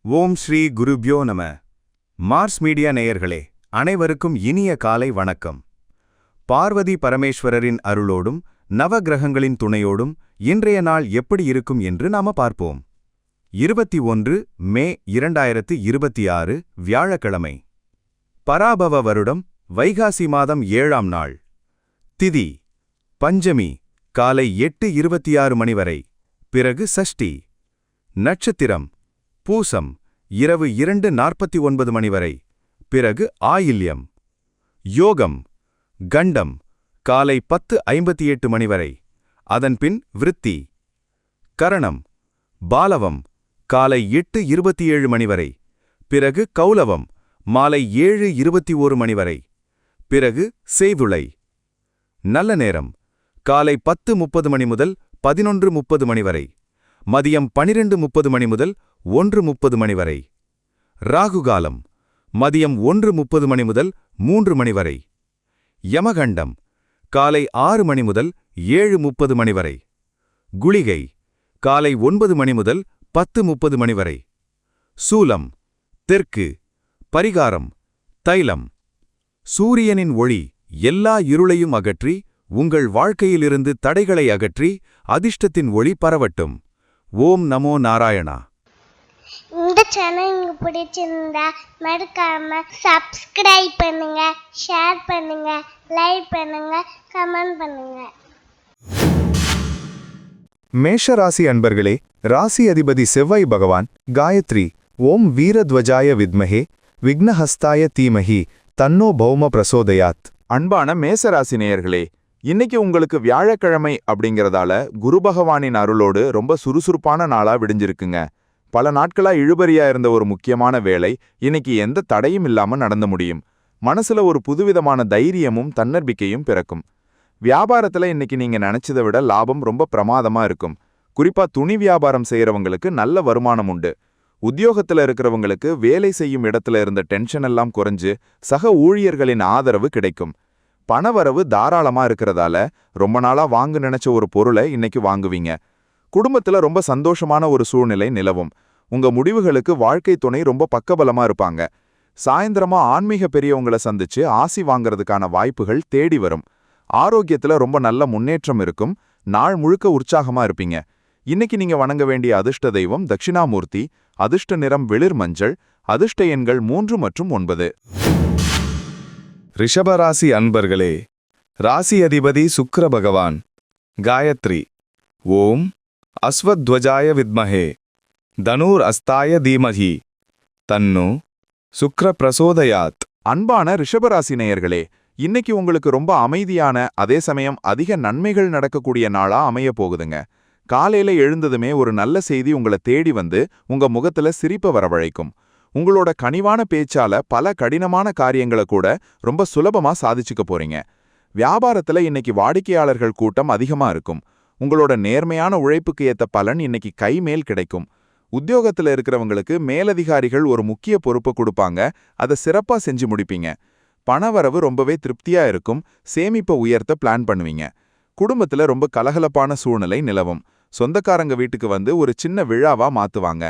ஓம் ஸ்ரீ குருப்யோ நம. Mars media நேயர்களே, அனைவருக்கும் இனிய காலை வணக்கம். பார்வதி பரமேஸ்வரரின் அருளோடும் நவகிரகங்களின் துணையோடும் இன்றைய நாள் எப்படி இருக்கும் என்று நாம பார்ப்போம். 21 மே 2026 வியாழக்கிழமை. பராபவ வருடம் வைகாசி மாதம் 7ஆம் நாள். திதி பஞ்சமி காலை 8:26 மணி வரை, பிறகு சஷ்டி. நட்சத்திரம் பூசம் இரவு 2:49 மணி வரை, பிறகு ஆயில்யம். யோகம் கண்டம் காலை 10:58 மணி வரை, அதன்பின் விருத்தி. கரணம் பாலவம் காலை 8:27 மணி வரை, பிறகு கௌலவம் மாலை 7:21 மணி வரை, பிறகு செய்துளை. நல்ல நேரம் காலை 10:30 மணி முதல் 11:30 மணி வரை, மதியம் 12:30 மணி முதல் 1:30 மணி வரை. ராகுகாலம் மதியம் 1:30 மணி முதல் 3 மணி வரை. யமகண்டம் காலை 6 மணி முதல் 7:30 மணி வரை. குளிகை காலை 9 மணி முதல் 10:30 மணி வரை. சூலம் தெற்கு. பரிகாரம் தைலம். சூரியனின் ஒளி எல்லா இருளையும் அகற்றி உங்கள் வாழ்க்கையிலிருந்து தடைகளை அகற்றி அதிர்ஷ்டத்தின் ஒளி பரவட்டும். ஓம் நமோ நாராயணா. இந்த சேனல் உங்களுக்கு பிடிச்சிருந்தா மறக்காம சப்ஸ்கிரைப் பண்ணுங்க, ஷேர் பண்ணுங்க, லைக் பண்ணுங்க, கமெண்ட் பண்ணுங்க. மேஷ ராசி அன்பர்களே, ராசி அதிபதி செவ்வாய் பகவான் காயத்ரி ஓம் வீரத்வஜாய வித்மஹே விக்னஹஸ்தாய தீமஹி தன்னோ பௌம பிரசோதயாத். அன்பான மேசராசி நேயர்களே, இன்னைக்கு உங்களுக்கு வியாழக்கிழமை அப்படிங்கறதால குரு பகவானின் அருளோடு ரொம்ப சுறுசுறுப்பான நாளா விடிஞ்சிருக்குங்க. பல நாட்களா இழுபறியா இருந்த ஒரு முக்கியமான வேலை இன்னைக்கு எந்த தடையும் இல்லாம நடந்து முடியும். மனசுல ஒரு புதுவிதமான தைரியமும் தன்னம்பிக்கையும் பிறக்கும். வியாபாரத்துல இன்னைக்கு நீங்க நினைச்சதை விட லாபம் ரொம்ப பிரமாதமா இருக்கும். குறிப்பா துணி வியாபாரம் செய்யறவங்களுக்கு நல்ல வருமானம் உண்டு. உத்தியோகத்துல இருக்கிறவங்களுக்கு வேலை செய்யும் இடத்துல இருந்த டென்ஷன் எல்லாம் குறைஞ்சு சக ஊழியர்களின் ஆதரவு கிடைக்கும். பணவரவு தாராளமா இருக்கிறதால ரொம்ப நாளா வாங்க நினைச்ச ஒரு பொருளை இன்னைக்கு வாங்குவீங்க. குடும்பத்துல ரொம்ப சந்தோஷமான ஒரு சூழ்நிலை நிலவும். உங்க முடிவுகளுக்கு வாழ்க்கை துணை ரொம்ப பக்கபலமா இருப்பாங்க. சாயந்தரமா ஆன்மீக பெரியவங்களை சந்திச்சு ஆசி வாங்கறதுக்கான வாய்ப்புகள் தேடி வரும். ஆரோக்கியத்துல ரொம்ப நல்ல முன்னேற்றம் இருக்கும். நாள் முழுக்க உற்சாகமா இருப்பீங்க. இன்னைக்கு நீங்க வணங்க வேண்டிய அதிர்ஷ்ட தெய்வம் தட்சிணாமூர்த்தி. அதிர்ஷ்ட நிறம் வெளிர் மஞ்சள். அதிர்ஷ்ட எண்கள் 3 மற்றும் 9. ரிஷபராசி அன்பர்களே, ராசி அதிபதி சுக்கிர பகவான் காயத்ரி ஓம் அஸ்வத்வஜாய வித்மஹே தனூர் அஸ்தாய தீமஹி தன்னு சுக்ர பிரசோதயாத். அன்பான ரிஷபராசி நேயர்களே, இன்னைக்கு உங்களுக்கு ரொம்ப அமைதியான அதே சமயம் அதிக நன்மைகள் நடக்கக்கூடிய நாளா அமைய போகுதுங்க. காலையில எழுந்ததுமே ஒரு நல்ல செய்தி உங்களை தேடி வந்து உங்க முகத்துல சிரிப்ப வரவழைக்கும். உங்களோட கனிவான பேச்சால பல கடினமான காரியங்களை கூட ரொம்ப சுலபமா சாதிச்சுக்க போறீங்க. வியாபாரத்துல இன்னைக்கு வாடிக்கையாளர்கள் கூட்டம் அதிகமா இருக்கும். உங்களோட நேர்மையான உழைப்புக்கு ஏத்த பலன் இன்னைக்கு கைமேல் கிடைக்கும். உத்தியோகத்துல இருக்கிறவங்களுக்கு மேலதிகாரிகள் ஒரு முக்கிய பொறுப்பை கொடுப்பாங்க. அதை சிறப்பா செஞ்சு முடிப்பீங்க. பணவரவு ரொம்பவே திருப்தியா இருக்கும். சேமிப்பை உயர்த்த பிளான் பண்ணுவீங்க. குடும்பத்துல ரொம்ப கலகலப்பான சூழ்நிலை நிலவும். சொந்தக்காரங்க வீட்டுக்கு வந்து ஒரு சின்ன விழாவா மாத்துவாங்க.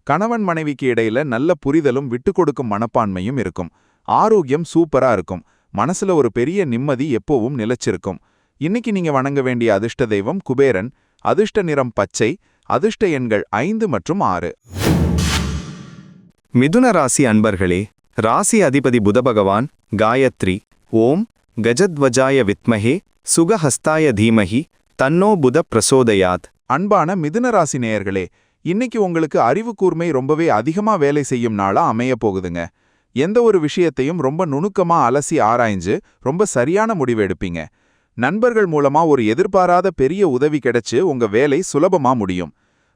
கணவன் மனைவிக்கு இடையில நல்ல புரிதலும் விட்டு கொடுக்கும் மனப்பான்மையும் இருக்கும். ஆரோக்கியம் சூப்பரா இருக்கும். மனசுல ஒரு பெரிய நிம்மதி எப்பவும் நிலைச்சிருக்கும். இன்னைக்கு நீங்க வணங்க வேண்டிய அதிர்ஷ்ட தெய்வம் குபேரன். அதிர்ஷ்ட நிறம் பச்சை. அதிர்ஷ்ட எண்கள் 5 மற்றும் 6. மிதுன ராசி அன்பர்களே, ராசி அதிபதி புத பகவான் காயத்ரி ஓம் கஜத்வஜாய வித்மஹே சுகஹஸ்தாய தீமஹி தன்னோ புத பிரசோதயாத். அன்பான மிதுன ராசி நேயர்களே, இன்னைக்கு உங்களுக்கு அறிவு கூர்மை ரொம்பவே அதிகமா வேலை செய்யும் நாளா அமைய போகுதுங்க. எந்த ஒரு விஷயத்தையும் ரொம்ப நுணுக்கமா அலசி ஆராய்ஞ்சு ரொம்ப சரியான முடிவு எடுப்பீங்க. நண்பர்கள் மூலமா ஒரு எதிர்பாராத பெரிய உதவி கிடைச்சு உங்க வேலை சுலபமா முடியும்.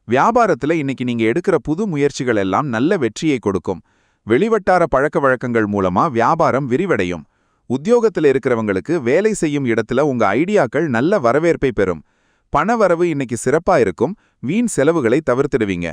வியாபாரத்துல இன்னைக்கு நீங்க எடுக்கிற புது முயற்சிகள் எல்லாம் நல்ல வெற்றியை கொடுக்கும். வெளிவட்டார பழக்க வழக்கங்கள் மூலமா வியாபாரம் விரிவடையும். உத்தியோகத்துல இருக்கிறவங்களுக்கு வேலை செய்யும் இடத்துல உங்க ஐடியாக்கள் நல்ல வரவேற்பை பெறும். பணவரவு இன்னைக்கு சிறப்பா இருக்கும். வீண் செலவுகளை தவிர்த்திடுவீங்க.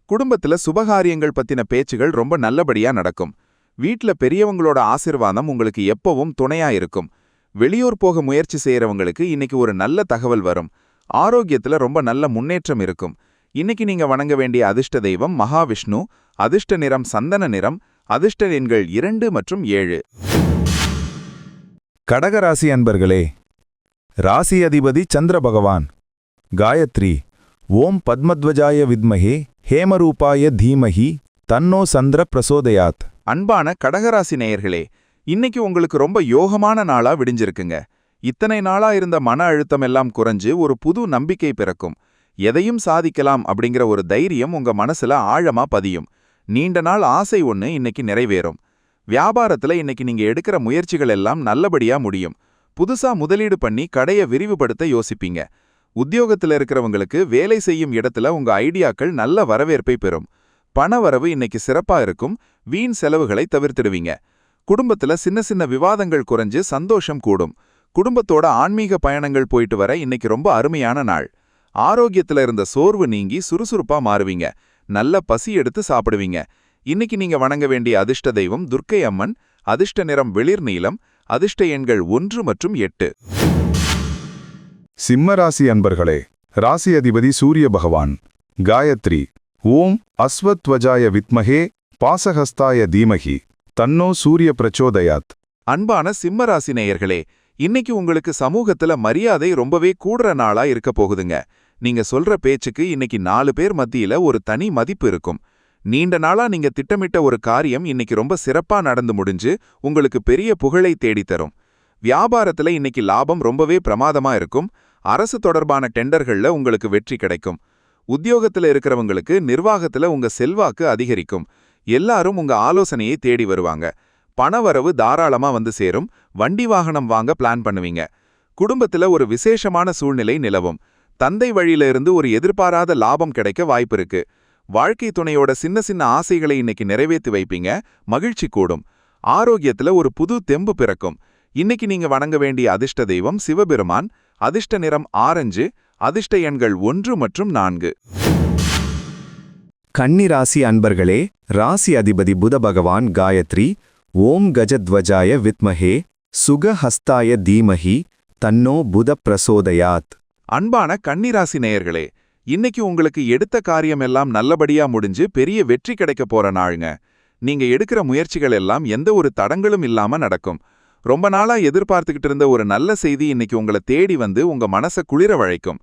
குடும்பத்துல சுபகாரியங்கள் பத்தின பேச்சுகள் ரொம்ப நல்லபடியா நடக்கும். வீட்ல பெரியவங்களோட ஆசிர்வாதம் உங்களுக்கு எப்பவும் துணையா இருக்கும். வெளியூர் போக முயற்சி செய்யறவங்களுக்கு இன்னைக்கு ஒரு நல்ல தகவல் வரும். ஆரோக்கியத்துல ரொம்ப நல்ல முன்னேற்றம் இருக்கும். இன்னைக்கு நீங்க வணங்க வேண்டிய அதிர்ஷ்ட தெய்வம் மகாவிஷ்ணு, அதிர்ஷ்ட நிறம் சந்தன நிறம், அதிர்ஷ்ட எண்கள் 2 மற்றும் 7. கடகராசி அன்பர்களே, ராசி அதிபதி சந்திர பகவான். காயத்ரி ஓம் பத்மத்வஜாய வித்மஹே ஹேமரூபாய தீமஹி தன்னோ சந்திர பிரசோதயாத். அன்பான கடகராசி நேயர்களே, இன்னைக்கு உங்களுக்கு ரொம்ப யோகமான நாளா விடிஞ்சிருக்குங்க. இத்தனை நாளா இருந்த மன அழுத்தம் எல்லாம் குறைஞ்சு ஒரு புது நம்பிக்கை பிறக்கும். எதையும் சாதிக்கலாம் அப்படிங்கிற ஒரு தைரியம் உங்க மனசுல ஆழமா பதியும். நீண்ட நாள் ஆசை ஒண்ணு இன்னைக்கு நிறைவேறும். வியாபாரத்துல இன்னைக்கு நீங்க எடுக்கிற முயற்சிகள் எல்லாம் நல்லபடியா முடியும். புதுசா முதலீடு பண்ணி கடையை விரிவுபடுத்த யோசிப்பீங்க. உத்தியோகத்துல இருக்கிறவங்களுக்கு வேலை செய்யும் இடத்துல உங்க ஐடியாக்கள் நல்ல வரவேற்பை பெறும். பணவரவு இன்னைக்கு சிறப்பா இருக்கும். வீண் செலவுகளை தவிர்த்திடுவீங்க. குடும்பத்துல சின்ன சின்ன விவாதங்கள் குறைஞ்சு சந்தோஷம் கூடும். குடும்பத்தோட ஆன்மீக பயணங்கள் போயிட்டு வர இன்னைக்கு ரொம்ப அருமையான நாள். ஆரோக்கியத்துல இருந்த சோர்வு நீங்கி சுறுசுறுப்பா மாறுவீங்க. நல்ல பசி எடுத்து சாப்பிடுவீங்க. இன்னைக்கு நீங்க வணங்க வேண்டிய அதிர்ஷ்ட தெய்வம் துர்க்கை அம்மன், அதிர்ஷ்ட நிறம் வெளிர் நீலம், அதிர்ஷ்ட எண்கள் 1 மற்றும் 8. சிம்மராசி அன்பர்களே, ராசி அதிபதி சூரிய பகவான். காயத்ரி ஓம் அஸ்வத்வஜாய வித்மஹே பாசஹஸ்தாய தீமஹி தன்னோ சூரிய பிரச்சோதயாத். அன்பான சிம்மராசி நேயர்களே, இன்னைக்கு உங்களுக்கு சமூகத்துல மரியாதை ரொம்பவே கூடுற நாளா இருக்க போகுதுங்க. நீங்க சொல்ற பேச்சுக்கு இன்னைக்கு 4 பேர் மத்தியில ஒரு தனி மதிப்பு இருக்கும். நீண்ட நாளா நீங்க திட்டமிட்ட ஒரு காரியம் இன்னைக்கு ரொம்ப சிறப்பா நடந்து முடிஞ்சு உங்களுக்கு பெரிய புகழை தேடித்தரும். வியாபாரத்துல இன்னைக்கு லாபம் ரொம்பவே பிரமாதமா இருக்கும். அரசு தொடர்பான டெண்டர்கள்ல உங்களுக்கு வெற்றி கிடைக்கும். உத்தியோகத்துல இருக்கிறவங்களுக்கு நிர்வாகத்துல உங்க செல்வாக்கு அதிகரிக்கும். எல்லாரும் உங்க ஆலோசனையை தேடி வருவாங்க. பணவரவு தாராளமா வந்து சேரும். வண்டி வாகனம் வாங்க பிளான் பண்ணுவீங்க. குடும்பத்துல ஒரு விசேஷமான சூழ்நிலை நிலவும். தந்தை வழியில இருந்து ஒரு எதிர்பாராத லாபம் கிடைக்க வாய்ப்பிருக்கு. வாழ்க்கை துணையோட சின்ன சின்ன ஆசைகளை இன்னைக்கு நிறைவேற்றி வைப்பீங்க. மகிழ்ச்சி கூடும். ஆரோக்கியத்துல ஒரு புது தெம்பு பிறக்கும். இன்னைக்கு நீங்க வணங்க வேண்டிய அதிர்ஷ்ட தெய்வம் சிவபெருமான், அதிர்ஷ்ட நிறம் ஆரஞ்சு, அதிர்ஷ்ட எண்கள் 1 மற்றும் 4. கன்னிராசி அன்பர்களே, ராசி அதிபதி புத பகவான். காயத்ரி ஓம் கஜத்வஜாய வித்மஹே சுகஹஸ்தாய தீமஹி தன்னோ புத பிரசோதயாத். அன்பான கன்னிராசி நேயர்களே, இன்னைக்கு உங்களுக்கு எடுத்த காரியம் எல்லாம் நல்லபடியா முடிஞ்சு பெரிய வெற்றி கிடைக்க போற நாளுங்க. நீங்க எடுக்கிற முயற்சிகள் எல்லாம் எந்த ஒரு தடங்களும் இல்லாம நடக்கும். ரொம்ப நாளா எதிர்பார்த்துக்கிட்டு இருந்த ஒரு நல்ல செய்தி இன்னைக்கு உங்களை தேடி வந்து உங்க மனசை குளிர வழைக்கும்.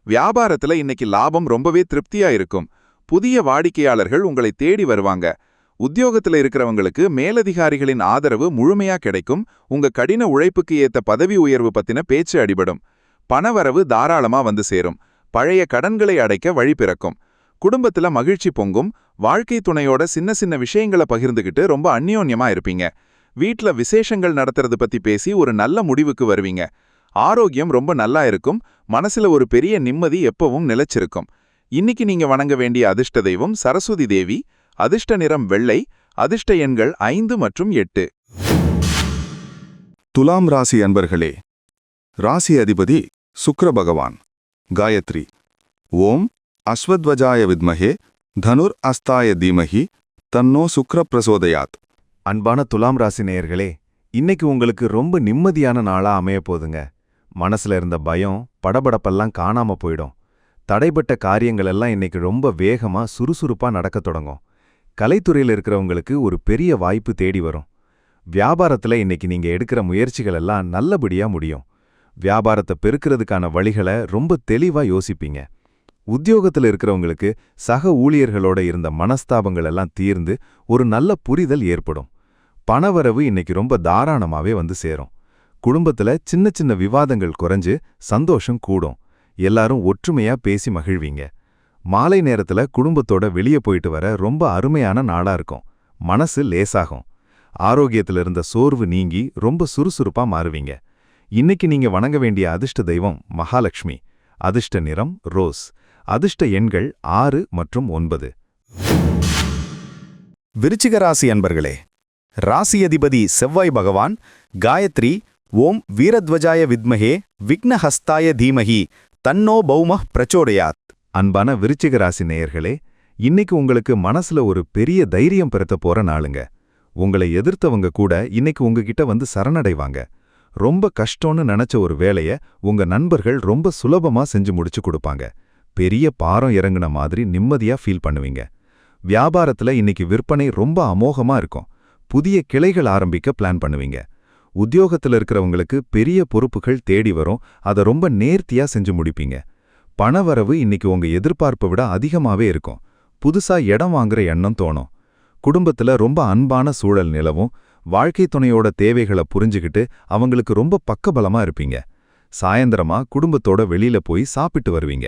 வியாபாரத்துல இன்னைக்கு லாபம் ரொம்பவே திருப்தியா இருக்கும். புதிய வாடிக்கையாளர்கள் உங்களை தேடி வருவாங்க. உத்தியோகத்துல இருக்கிறவங்களுக்கு மேலதிகாரிகளின் ஆதரவு முழுமையா கிடைக்கும். உங்க கடின உழைப்புக்கு ஏத்த பதவி உயர்வு பத்தின பேச்சு அடிபடும். பணவரவு தாராளமா வந்து சேரும். பழைய கடன்களை அடைக்க வழி பிறக்கும். குடும்பத்துல மகிழ்ச்சி பொங்கும். வாழ்க்கை துணையோட சின்ன சின்ன விஷயங்களை பகிர்ந்துகிட்டு ரொம்ப அந்யோன்யமா இருப்பீங்க. வீட்ல விசேஷங்கள் நடத்துறது பத்தி பேசி ஒரு நல்ல முடிவுக்கு வருவீங்க. ஆரோக்கியம் ரொம்ப நல்லா இருக்கும். மனசுல ஒரு பெரிய நிம்மதி எப்பவும் நிலைச்சிருக்கும். இன்னைக்கு நீங்க வணங்க வேண்டிய அதிர்ஷ்ட தெய்வம் சரஸ்வதி தேவி, அதிர்ஷ்ட நிறம் வெள்ளை, அதிர்ஷ்ட எண்கள் 5 மற்றும் 8. துலாம் ராசி அன்பர்களே, ராசி அதிபதி சுக்கிர பகவான். காயத்ரி ஓம் அஸ்வத்வஜாய வித்மஹே தனுர் அஸ்தாய தீமஹி தன்னோ சுக்ர பிரசோதயாத். அன்பான துலாம் ராசி நேயர்களே, இன்னைக்கு உங்களுக்கு ரொம்ப நிம்மதியான நாளா அமைய போதுங்க. மனசுல இருந்த பயம் படபடப்பெல்லாம் காணாம போயிடும். தடைப்பட்ட காரியங்கள் எல்லாம் இன்னைக்கு ரொம்ப வேகமா சுறுசுறுப்பா நடக்க தொடங்கும். கலைத்துறையில் இருக்கிறவங்களுக்கு ஒரு பெரிய வாய்ப்பு தேடி வரும். வியாபாரத்துல இன்னைக்கு நீங்க எடுக்கிற முயற்சிகள் எல்லாம் நல்லபடியா முடியும். வியாபாரத்தை பெருக்கிறதுக்கான வழிகளை ரொம்ப தெளிவா யோசிப்பீங்க. உத்தியோகத்துல இருக்கிறவங்களுக்கு சக ஊழியர்களோட இருந்த மனஸ்தாபங்கள் எல்லாம் தீர்ந்து ஒரு நல்ல புரிதல் ஏற்படும். பணவரவு இன்னைக்கு ரொம்ப தாராளமாவே வந்து சேரும். குடும்பத்துல சின்ன சின்ன விவாதங்கள் குறைஞ்சு சந்தோஷம் கூடும். எல்லாரும் ஒற்றுமையா பேசி மகிழ்வீங்க. மாலை நேரத்துல குடும்பத்தோட வெளியே போயிட்டு வர ரொம்ப அருமையான நாளா இருக்கும். மனசு லேசாகும். ஆரோக்கியத்துல இருந்த சோர்வு நீங்கி ரொம்ப சுறுசுறுப்பா மாறுவீங்க. இன்னைக்கு நீங்க வணங்க வேண்டிய அதிர்ஷ்ட தெய்வம் மகாலட்சுமி, அதிர்ஷ்ட நிறம் ரோஸ், அதிர்ஷ்ட எண்கள் 6 மற்றும் 9. விருச்சிக ராசி அன்பர்களே, ராசி அதிபதி செவ்வாய் பகவான். காயத்ரி ஓம் வீரத்வஜாய வித்மஹே விக்னஹஸ்தாய தீமஹி தன்னோ பௌமः பிரச்சோதயாத். அன்பான விருச்சிக ராசி நேயர்களே, இன்னைக்கு உங்களுக்கு மனசுல ஒரு பெரிய தைரியம் பெறத்த போற நாளுங்க. உங்களை எதிர்த்தவங்க கூட இன்னைக்கு உங்ககிட்ட வந்து சரணடைவாங்க. ரொம்ப கஷ்டம்னு நினைச்ச ஒரு வேலைய உங்க நண்பர்கள் ரொம்ப சுலபமா செஞ்சு முடிச்சு கொடுப்பாங்க. பெரிய பாரம் இறங்குன மாதிரி நிம்மதியா ஃபீல் பண்ணுவீங்க. வியாபாரத்துல இன்னைக்கு விற்பனை ரொம்ப அமோகமா இருக்கும். புதிய கிளைகள் ஆரம்பிக்க பிளான் பண்ணுவீங்க. உத்தியோகத்துல இருக்கிறவங்களுக்கு பெரிய பொறுப்புகள் தேடி வரும். அதை ரொம்ப நேர்த்தியா செஞ்சு முடிப்பீங்க. பணவரவு இன்னைக்கு உங்க எதிர்பார்ப்பை விட அதிகமாவே இருக்கும். புதுசா இடம் வாங்குற எண்ணம் தோணும். குடும்பத்துல ரொம்ப அன்பான சூழல் நிலவும். வாழ்க்கை துணையோட தேவைகளை புரிஞ்சுக்கிட்டு அவங்களுக்கு ரொம்ப பக்கபலமா இருப்பீங்க. சாயந்தரமா குடும்பத்தோட வெளியில போய் சாப்பிட்டு வருவீங்க.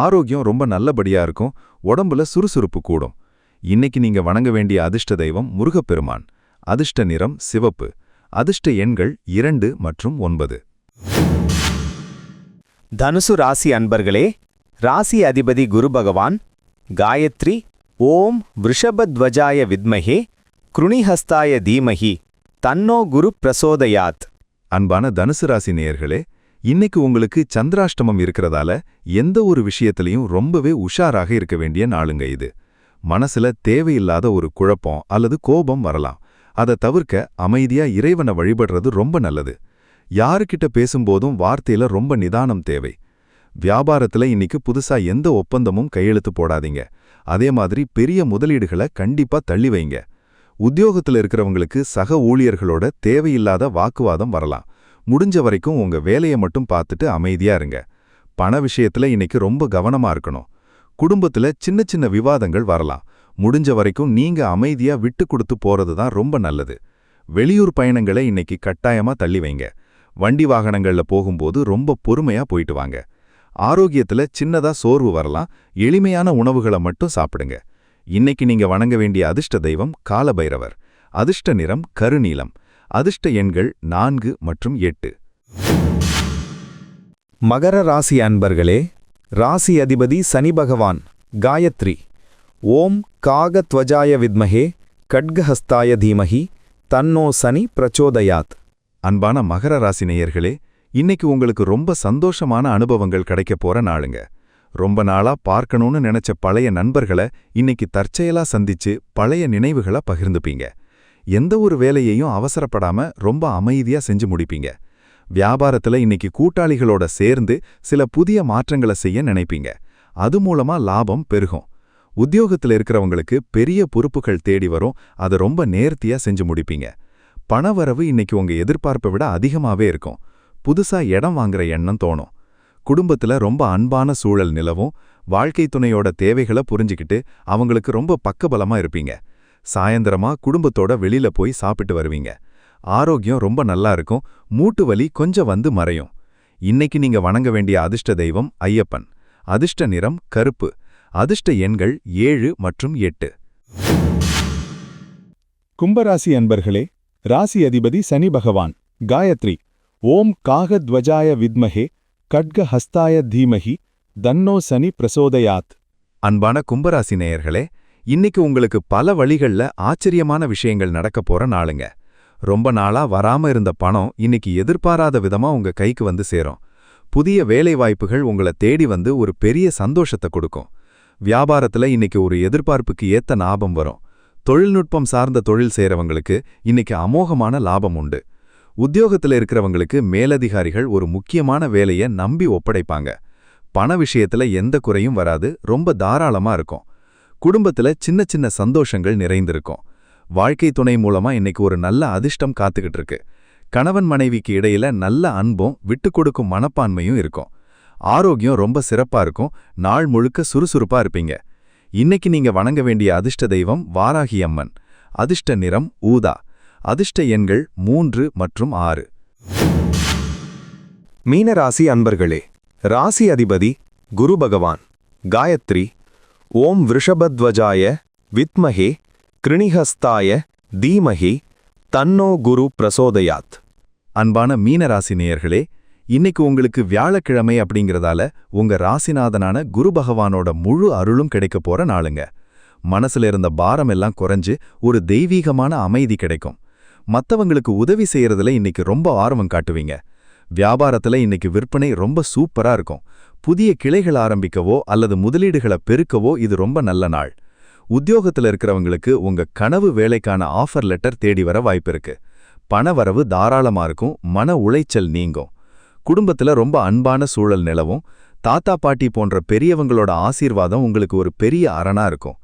ஆரோக்கியம் ரொம்ப நல்லபடியா இருக்கும். உடம்புல சுறுசுறுப்பு கூடும். இன்னைக்கு நீங்க வணங்க வேண்டிய அதிர்ஷ்ட தெய்வம் முருகப்பெருமான். அதிர்ஷ்ட நிறம் சிவப்பு. அதிர்ஷ்ட எண்கள் 2 மற்றும் 9. தனுசு ராசி அன்பர்களே, ராசி அதிபதி குரு பகவான். காயத்ரி ஓம் விருஷபத்வஜாய வித்மஹே கிருணிஹஸ்தாய தீமஹி தன்னோ குரு பிரசோதயாத். அன்பான தனுசு ராசி நேயர்களே, இன்னைக்கு உங்களுக்கு சந்திராஷ்டமம் இருக்கிறதால எந்த ஒரு விஷயத்திலையும் ரொம்பவே உஷாராக இருக்க வேண்டிய நாளுங்க இது. மனசுல தேவையில்லாத ஒரு குழப்பம் அல்லது கோபம் வரலாம். அதை தவிர்க்க அமைதியா இறைவனை வழிபடுறது ரொம்ப நல்லது. யாருக்கிட்ட பேசும்போதும் வார்த்தையில ரொம்ப நிதானம் தேவை. வியாபாரத்துல இன்னைக்கு புதுசா எந்த ஒப்பந்தமும் கையெழுத்து போடாதீங்க. அதே மாதிரி பெரிய முதலீடுகளை கண்டிப்பா தள்ளி வைங்க. உத்தியோகத்துல இருக்கிறவங்களுக்கு சக ஊழியர்களோட தேவையில்லாத வாக்குவாதம் வரலாம். முடிஞ்ச வரைக்கும் உங்க வேலையை மட்டும் பார்த்துட்டு அமைதியா இருங்க. பண விஷயத்துல இன்னைக்கு ரொம்ப கவனமா இருக்கணும். குடும்பத்துல சின்ன சின்ன விவாதங்கள் வரலாம். முடிஞ்ச வரைக்கும் நீங்க அமைதியா விட்டு கொடுத்து போறது தான் ரொம்ப நல்லது. வெளியூர் பயணங்களை இன்னைக்கு கட்டாயமா தள்ளி வைங்க. வண்டி வாகனங்கள்ல போகும்போது ரொம்ப பொறுமையா போயிட்டு வாங்க. ஆரோக்கியத்துல சின்னதா சோர்வு வரலாம். எளிமையான உணவுகளை மட்டும் சாப்பிடுங்க. இன்னைக்கு நீங்க வணங்க வேண்டிய அதிர்ஷ்ட தெய்வம் காலபைரவர். அதிர்ஷ்ட நிறம் கருநீலம். அதிர்ஷ்ட எண்கள் 4 மற்றும் 8. மகர ராசி அன்பர்களே, ராசி அதிபதி சனி பகவான். காயத்ரி ஓம் காகத்வஜாய வித்மஹே கட்கஹஸ்தாய தீமஹி தன்னோ சனி பிரச்சோதயாத். அன்பான மகர ராசி நேயர்களே, இன்னைக்கு உங்களுக்கு ரொம்ப சந்தோஷமான அனுபவங்கள் கிடைக்க போற நாளுங்க. ரொம்ப நாளா பார்க்கணும்னு நினைச்ச பழைய நண்பர்களை இன்னைக்கு தற்செயலா சந்திச்சு பழைய நினைவுகளை பகிர்ந்துப்பீங்க. எந்த ஒரு வேலையையும் அவசரப்படாம ரொம்ப அமைதியா செஞ்சு முடிப்பீங்க. வியாபாரத்துல இன்னைக்கு கூட்டாளிகளோட சேர்ந்து சில புதிய மாற்றங்களை செய்ய நினைப்பீங்க. அது மூலமா லாபம் பெருகும். உத்தியோகத்துல இருக்கிறவங்களுக்கு பெரிய பொறுப்புகள் தேடி வரும். அதை ரொம்ப நேர்த்தியா செஞ்சு முடிப்பீங்க. பணவரவு இன்னைக்கு உங்க எதிர்பார்ப்பை விட அதிகமாவே இருக்கும். புதுசா இடம் வாங்குற எண்ணம் தோணும். குடும்பத்துல ரொம்ப அன்பான சூழல் நிலவும். வாழ்க்கை துணையோட தேவைகளை புரிஞ்சுக்கிட்டு அவங்களுக்கு ரொம்ப பக்கபலமா இருப்பீங்க. சாயந்தரமா குடும்பத்தோட வெளியில போய் சாப்பிட்டு வருவீங்க. ஆரோக்கியம் ரொம்ப நல்லா இருக்கும். மூட்டு வலி கொஞ்சம் வந்து மறையும். இன்னைக்கு நீங்க வணங்க வேண்டிய அதிர்ஷ்ட தெய்வம் ஐயப்பன். அதிர்ஷ்ட நிறம் கருப்பு. அதிர்ஷ்ட எண்கள் 7 மற்றும் 8. கும்பராசி அன்பர்களே, ராசி அதிபதி சனி பகவான். காயத்ரி ஓம் காகத்வஜாய வித்மஹே கட்கஹஸ்தாய தீமஹி தன்னோ சனி பிரசோதயாத். அன்பான கும்பராசி நேயர்களே, இன்னைக்கு உங்களுக்கு பல வழிகள்ல ஆச்சரியமான விஷயங்கள் நடக்க போற நாளுங்க. ரொம்ப நாளா வராம இருந்த பணம் இன்னைக்கு எதிர்பாராத விதமா உங்க கைக்கு வந்து சேரும். புதிய வேலைவாய்ப்புகள் உங்களை தேடி வந்து ஒரு பெரிய சந்தோஷத்தை கொடுக்கும். வியாபாரத்துல இன்னைக்கு ஒரு எதிர்பார்ப்புக்கு ஏத்த லாபம் வரும். தொழில்நுட்பம் சார்ந்த தொழில் செய்றவங்களுக்கு இன்னைக்கு அமோகமான லாபம் உண்டு. உத்தியோகத்துல இருக்கிறவங்களுக்கு மேலதிகாரிகள் ஒரு முக்கியமான வேலையை நம்பி ஒப்படைப்பாங்க. பண விஷயத்துல எந்த குறையும் வராது. ரொம்ப தாராளமா இருக்கும். குடும்பத்துல சின்ன சின்ன சந்தோஷங்கள் நிறைந்திருக்கும். வாழ்க்கை துணை மூலமா இன்னைக்கு ஒரு நல்ல அதிர்ஷ்டம் காத்துக்கிட்டு இருக்கு. கணவன் மனைவிக்கு இடையில நல்ல அன்பும் விட்டு கொடுக்கும் மனப்பான்மையும் இருக்கும். ஆரோக்கியம் ரொம்ப சிறப்பா இருக்கும். நாள் முழுக்க சுறுசுறுப்பா இருப்பீங்க. இன்னைக்கு நீங்க வணங்க வேண்டிய அதிர்ஷ்ட தெய்வம் வாராகி அம்மன். அதிர்ஷ்ட நிறம் ஊதா. அதிர்ஷ்ட எண்கள் 3 மற்றும் 6. மீனராசி அன்பர்களே, ராசி அதிபதி குரு பகவான். காயத்ரி ஓம் விருஷபத்வஜாய வித்மஹே கிருணிஹஸ்தாய தீமஹி தன்னோ குரு பிரசோதயாத். அன்பான மீனராசி நேயர்களே, இன்னைக்கு உங்களுக்கு வியாழக்கிழமை அப்படிங்கிறதால உங்க ராசிநாதனான குரு பகவானோட முழு அருளும் கிடைக்க போற நாளுங்க. மனசுல இருந்த பாரம் எல்லாம் குறைஞ்சு ஒரு தெய்வீகமான அமைதி கிடைக்கும். மத்தவங்களுக்கு உதவி செய்யறதுல இன்னைக்கு ரொம்ப ஆர்வம் காட்டுவீங்க. வியாபாரத்துல இன்னைக்கு விற்பனை ரொம்ப சூப்பரா இருக்கும். புதிய கிளைகள் ஆரம்பிக்கவோ அல்லது முதலீடுகளை பெருக்கவோ இது ரொம்ப நல்ல நாள். உத்தியோகத்துல இருக்கிறவங்களுக்கு உங்க கனவு வேலைக்கான ஆஃபர் லெட்டர் தேடி வர வாய்ப்பிருக்கு. பணவரவு தாராளமா இருக்கும். மன உளைச்சல் நீங்கும். குடும்பத்துல ரொம்ப அன்பான சூழல் நிலவும். தாத்தா பாட்டி போன்ற பெரியவங்களோட ஆசீர்வாதம் உங்களுக்கு ஒரு பெரிய அரணா இருக்கும்.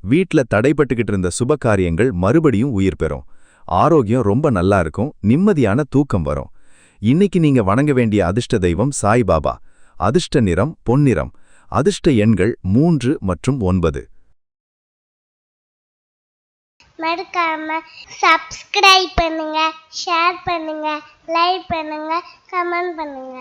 வீட்ல தடைப்பட்டுக்கிட்டு இருந்த சுபகாரியங்கள் மறுபடியும் உயிர் பெறும். ஆரோக்கியம் ரொம்ப நல்லா இருக்கும், நிம்மதியான தூக்கம் வரும். இன்னைக்கு நீங்க வணங்க வேண்டிய அதிர்ஷ்ட தெய்வம் சாய்பாபா. அதிர்ஷ்ட நிறம் பொன்னிறம். அதிர்ஷ்ட எண்கள் 3 மற்றும் 9. மறக்காம சப்ஸ்கிரைப் பண்ணுங்க, ஷேர் பண்ணுங்க, லைக் பண்ணுங்க, கமெண்ட் பண்ணுங்க.